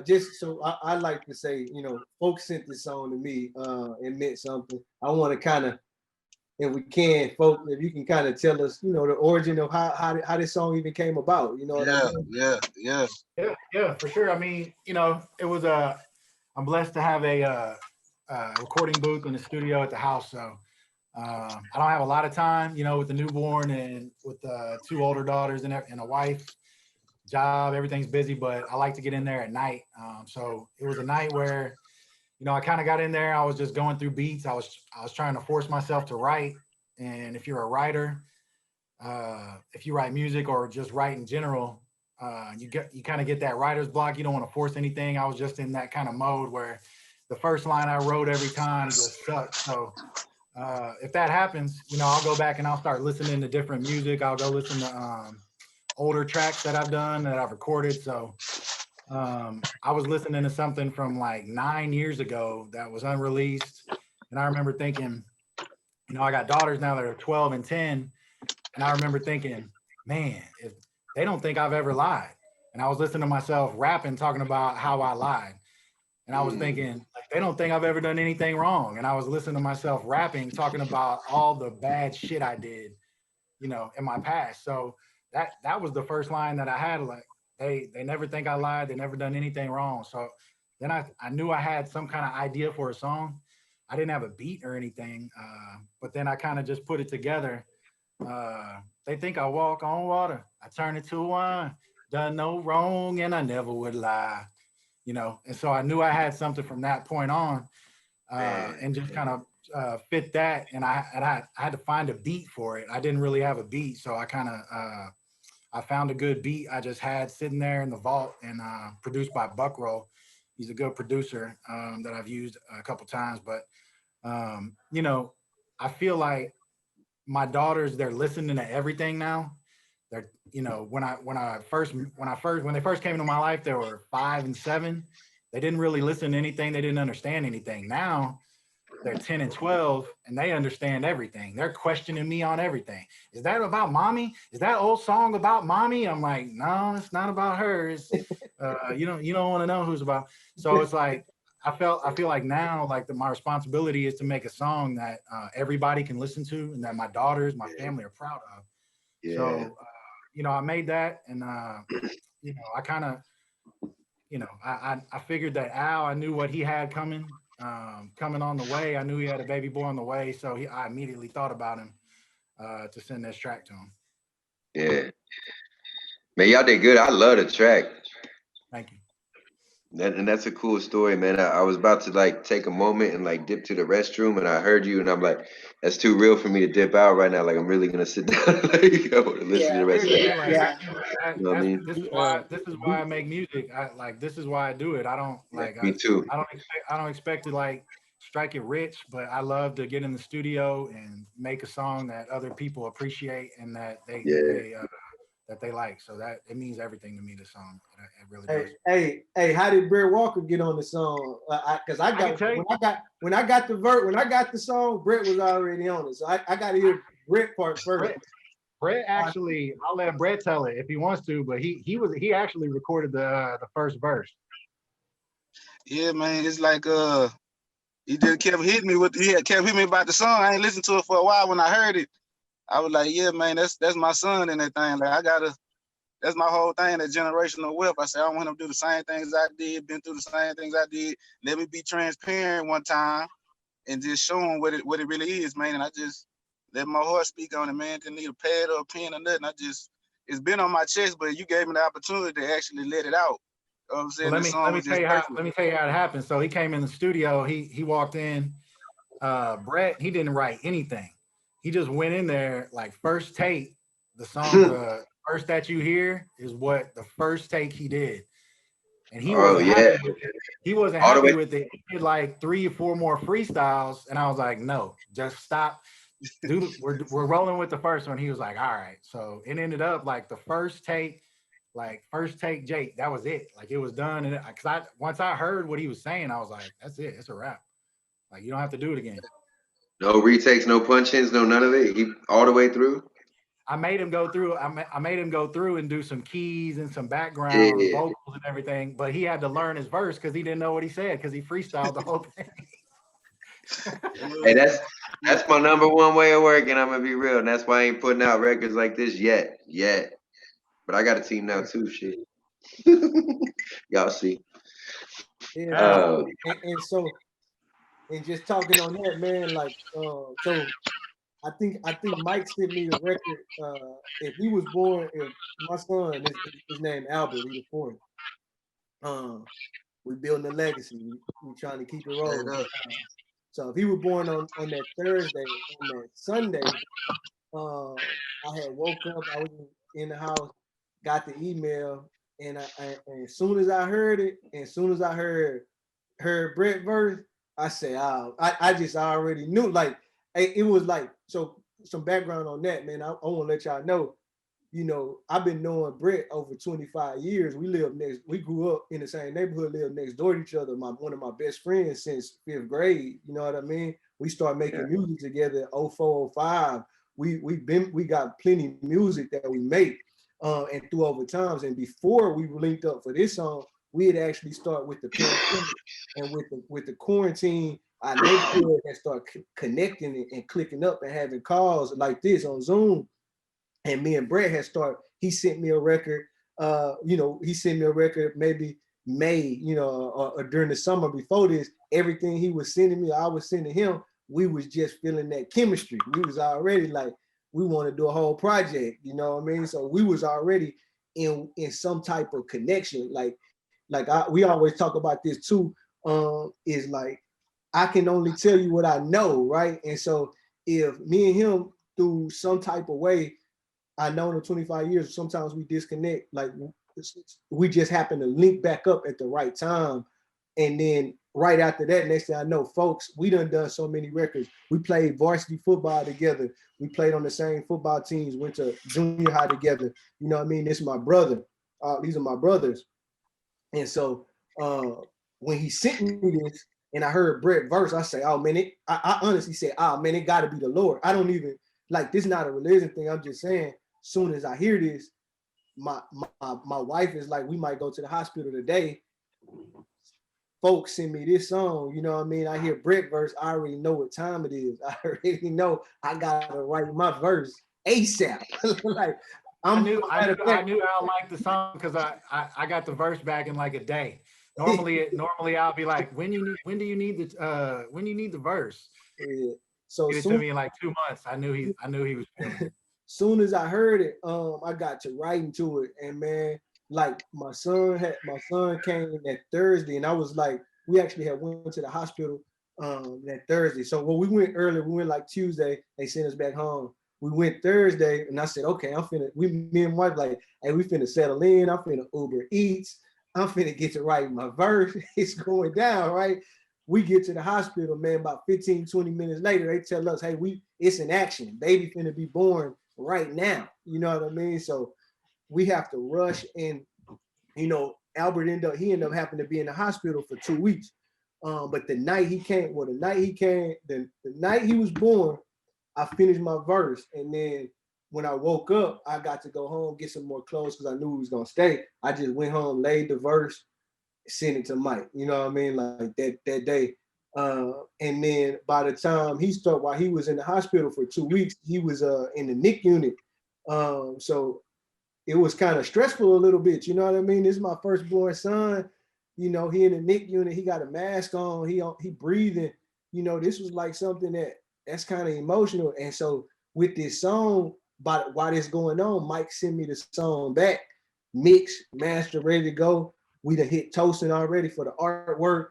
just so I like to say, folks sent this song to me. It meant something. I want to kind of, if we can, folks, if you can kind of tell us, the origin of how this song even came about. You know what I Yeah, mean? yeah, yeah. Yeah, for sure. I mean, it was I'm blessed to have a recording booth in the studio at the house. So I don't have a lot of time, with the newborn and with two older daughters and a wife, job, everything's busy, but I like to get in there at night. So it was a night where, I kind of got in there. I was just going through beats. I was trying to force myself to write. And if you're a writer, if you write music or just write in general, you kind of get that writer's block. You don't want to force anything. I was just in that kind of mode where the first line I wrote every time just sucked. So if that happens, I'll go back and I'll start listening to different music. I'll go listen to older tracks that I've done that I've recorded. So I was listening to something from like 9 years ago that was unreleased, and I remember thinking, I got daughters now that are 12 and 10, and I remember thinking, man, if they don't think I've ever lied. And I was listening to myself rapping, talking about how I lied. And I was thinking, like, they don't think I've ever done anything wrong. And I was listening to myself rapping, talking about all the bad shit I did, in my past. So that was the first line that I had. Like, they never think I lied. They never done anything wrong. So then I knew I had some kind of idea for a song. I didn't have a beat or anything, but then I kind of just put it together. They think I walk on water. I turn it to wine. Done no wrong, and I never would lie. And so I knew I had something from that point on, and just kind of fit that. And I had to find a beat for it. I didn't really have a beat, so I kind of I found a good beat I just had sitting there in the vault, and produced by Buckroll. He's a good producer that I've used a couple times, but I feel like my daughters, they're listening to everything now. They're, when they first came into my life, they were 5 and 7. They didn't really listen to anything. They didn't understand anything. Now they're 10 and 12, and they understand everything. They're questioning me on everything. Is that about mommy? Is that old song about mommy? I'm like, no, it's not about her. It's you don't want to know who's about. So it's like I feel like now, like, my responsibility is to make a song that everybody can listen to, and that my daughters, my family are proud of. So I made that, and I kind of, I figured that Al, I knew what he had coming on the way. I knew he had a baby boy on the way, so I immediately thought about him to send this track to him. Yeah. Man, y'all did good. I love the track. Thank you. And that's a cool story, man. I was about to like take a moment and like dip to the restroom, and I heard you, and I'm like, that's too real for me to dip out right now. Like, I'm really gonna sit down and like, I want to listen to the rest of Yeah, that. like, You know what I mean? this is why I make music. This is why I do it. I don't Yeah, like me too. I don't expect to like strike it rich, but I love to get in the studio and make a song that other people appreciate and Yeah. that they like. So that it means everything to me. The song, it really Hey, does. hey, how did Brett Walker get on the song? Because I I can got tell you. when I got the song, Brett was already on it. So I got to hear Brett part first. Brett actually, I'll let Brett tell it if he wants to, but he actually recorded the first verse. Yeah, man. It's like he just kept hitting me kept hitting me about the song. I ain't listened to it for a while. When I heard it, I was like, yeah, man, that's my son and that thing. Like, that's my whole thing, that generational wealth. I said, I want him to do the same things I did, been through the same things I did. Let me be transparent one time and just show him what it really is, man. And I just let my heart speak on it, man. Didn't need a pad or a pen or nothing. It's been on my chest, but you gave me the opportunity to actually let it out. You know what I'm Well, saying? The song let me was tell just you how perfect. it happened. So he came in the studio. He walked in. Brett, he didn't write anything. He just went in there like first take. The song, the first that you hear is what the first take he did, and he Oh wasn't yeah. happy with it. He wasn't All the happy way. with it. He did like 3 or 4 more freestyles, and I was like, no, just stop. Dude, we're rolling with the first one. He was like, all right. So it ended up like the first take Jake, that was it. Like, it was done. And because once I heard what he was saying, I was like, that's it. It's a wrap. Like, you don't have to do it again. No retakes, no punch ins, no none of it. He all the way through. I made him go through. I made him go through and do some keys and some background vocals and everything. But he had to learn his verse because he didn't know what he said because he freestyled the whole thing. Hey, that's my number one way of working. I'm gonna be real, and that's why I ain't putting out records like this yet. But I got a team now too. Shit, y'all see. Yeah, and so, and just talking on that, man, like, so I think Mike sent me the record. If he was born, if my son, his name Albert, he the fourth. We building a legacy. We trying to keep it rolling. So if he was born on that Thursday, on that Sunday, I had woke up. I was in the house, got the email, and and as soon as I heard it, and as soon as I heard Brett verse, I said, oh, I just already knew. Like it was like, so some background on that, man. I want to let y'all know. You know, I've been knowing Brett over 25 years. We grew up in the same neighborhood, lived next door to each other. One of my best friends since 5th grade. You know what I mean? We started making music together 04, 05. We got plenty of music that we make and through over times. And before we linked up for this song, we had actually started with the pandemic and with the quarantine. Our neighborhood had started connecting and clicking up and having calls like this on Zoom. And me and Brett had started. He sent me a record. He sent me a record maybe May, or during the summer before this. Everything he was sending me, I was sending him. We was just feeling that chemistry. We was already like, we want to do a whole project. You know what I mean? So we was already in some type of connection. We always talk about this too. Is like, I can only tell you what I know, right? And so if me and him through some type of way, I know in 25 years, sometimes we disconnect. Like we just happen to link back up at the right time. And then right after that, next thing I know, folks, we done so many records. We played varsity football together. We played on the same football teams, went to junior high together. You know what I mean? This is my brother. These are my brothers. And so when he sent me this and I heard Brett verse, I say, oh man, I honestly said, oh man, it gotta be the Lord. I don't even, like, this is not a religion thing. I'm just saying, soon as I hear this, my wife is like, we might go to the hospital today. Folks send me this song, you know what I mean? I hear Brett verse, I already know what time it is. I already know I gotta write my verse ASAP. Like I knew Al liked the song because I got the verse back in like a day. Normally I'll be like, when do you need the verse? Yeah. So get it to me in like 2 months. I knew he was feeling it. Soon as I heard it, I got to writing to it, and man, like my son came that Thursday, and I was like, we actually had went to the hospital that Thursday. So we went early. We went like Tuesday. They sent us back home. We went Thursday, and I said, okay, me and wife like, hey, we finna settle in. I'm finna Uber Eats. I'm finna get to write my verse. It's going down, right? We get to the hospital, man, about 15, 20 minutes later, they tell us, hey, it's in action. Baby finna be born right now. You know what I mean? So we have to rush, and Albert ended up having to be in the hospital for 2 weeks. But the night he came, the night he was born, I finished my verse, and then when I woke up, I got to go home, get some more clothes because I knew he was gonna stay. I just went home, laid the verse, sent it to Mike. You know what I mean? Like that day. And then by the time while he was in the hospital for 2 weeks, he was in the NIC unit. So it was kind of stressful a little bit. You know what I mean? This is my firstborn son. He in the NIC unit. He got a mask on. He breathing. This was like something that's kind of emotional. And so with this song, while this going on, Mike sent me the song back, mix, master, ready to go. We done hit toasting already for the artwork.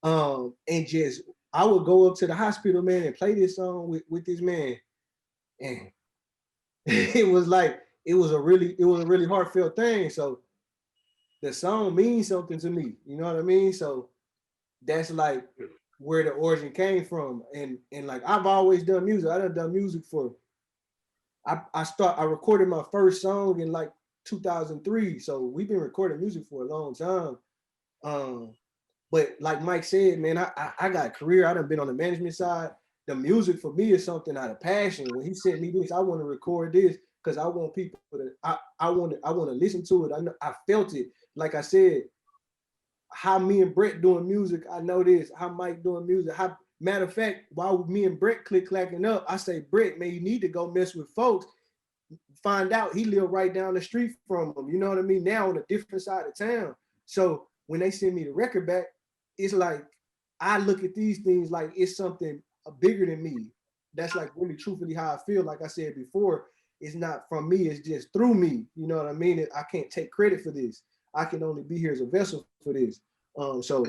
And just I would go up to the hospital, man, and play this song with this man. And it was a really heartfelt thing. So the song means something to me. You know what I mean? So that's like where the origin came from. And like I've always done music. I done music for I recorded my first song in like 2003. So we've been recording music for a long time. But like Mike said, man, I got a career. I done been on the management side. The music for me is something out of passion. When he sent me this, I want to record this. because I want people to, I want to listen to it. I felt it. Like I said, how me and Brett doing music, I know this. How Mike doing music. Matter of fact, while me and Brett clacking up, I say, Brett, man, you need to go mess with folks. Find out he lived right down the street from him. You know what I mean? Now on a different side of town. So when they send me the record back, it's like I look at these things like it's something bigger than me. That's like really truthfully how I feel. Like I said before, it's not from me, it's just through me. You know what I mean? I can't take credit for this. I can only be here as a vessel for this. So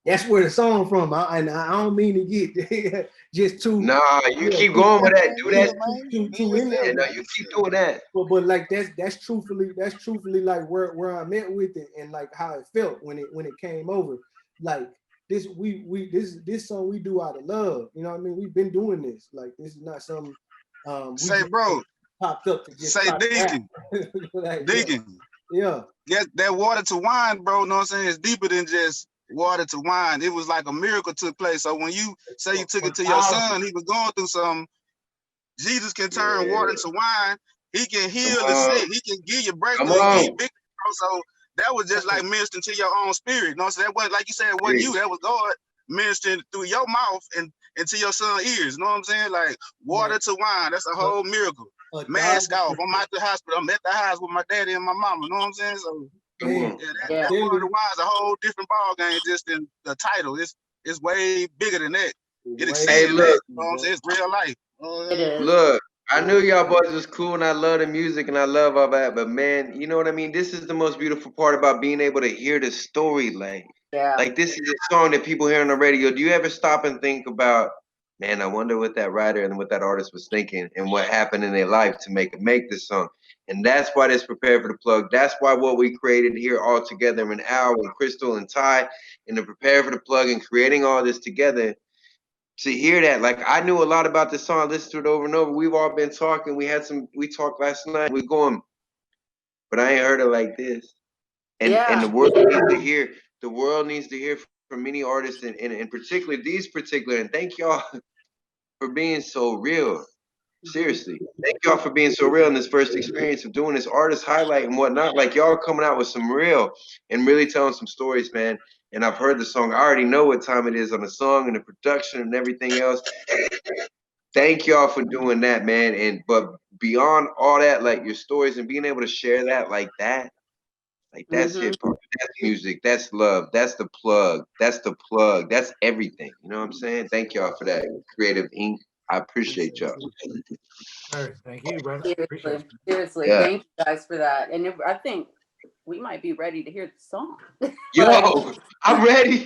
that's where the song from. And I don't mean to get just too. Nah, you keep going with that. Do that. Too in there. And you keep doing that. But like that's truthfully like where I'm at with it and like how it felt when it came over. Like this this song we do out of love. You know what I mean? We've been doing this. Like this is not some say bro popped up to just say Deacon. like, Deacon. Yeah. Get that water to wine, bro. Know what I'm saying? It's deeper than just water to wine. It was like a miracle took place. So when you say you took it to your son, he was going through something. Jesus can turn water into wine. He can heal the sick. He can give you breakthrough. He can give you victory, bro. So that was just like ministering to your own spirit. You know what I'm saying? That wasn't, like you said, it wasn't you. That was God ministering through your mouth and into your son's ears. You know what I'm saying? Like water to wine. That's a whole miracle. Mask off. I'm at the hospital. I'm at the house with my daddy and my mama. You know what I'm saying? So that water to wine is a whole different ball game just in the title. It's way bigger than that. It exceeds that. You know what I'm saying? It's real life. It is. Look, I knew y'all boys was cool and I love the music and I love all that, but man, you know what I mean? This is the most beautiful part about being able to hear the story. Like this is a song that people hear on the radio. Do you ever stop and think about, man, I wonder what that writer and what that artist was thinking and what happened in their life to make this song? And that's why this Prepare for the Plug. That's why what we created here all together in Al and Crystal and Ty and the Prepare for the Plug and creating all this together. To hear that, like I knew a lot about this song, listened to it over and over. We've all been talking. We talked last night. We're going, but I ain't heard it like this. And the world needs to hear. The world needs to hear from many artists, and particularly these particular. And thank y'all for being so real. Seriously, thank y'all for being so real in this first experience of doing this artist highlight and whatnot. Like y'all coming out with some real and really telling some stories, man. And I've heard the song. I already know what time it is on the song and the production and everything else. Thank y'all for doing that, man. But beyond all that, like your stories and being able to share that like that, like that's hip hop, that's music, that's love, that's the plug, that's everything. You know what I'm saying? Thank y'all for that. Kre8tive Inc. I appreciate y'all. Thank you, brother. Seriously, thank you guys for that. And I think we might be ready to hear the song. Yo, I'm ready.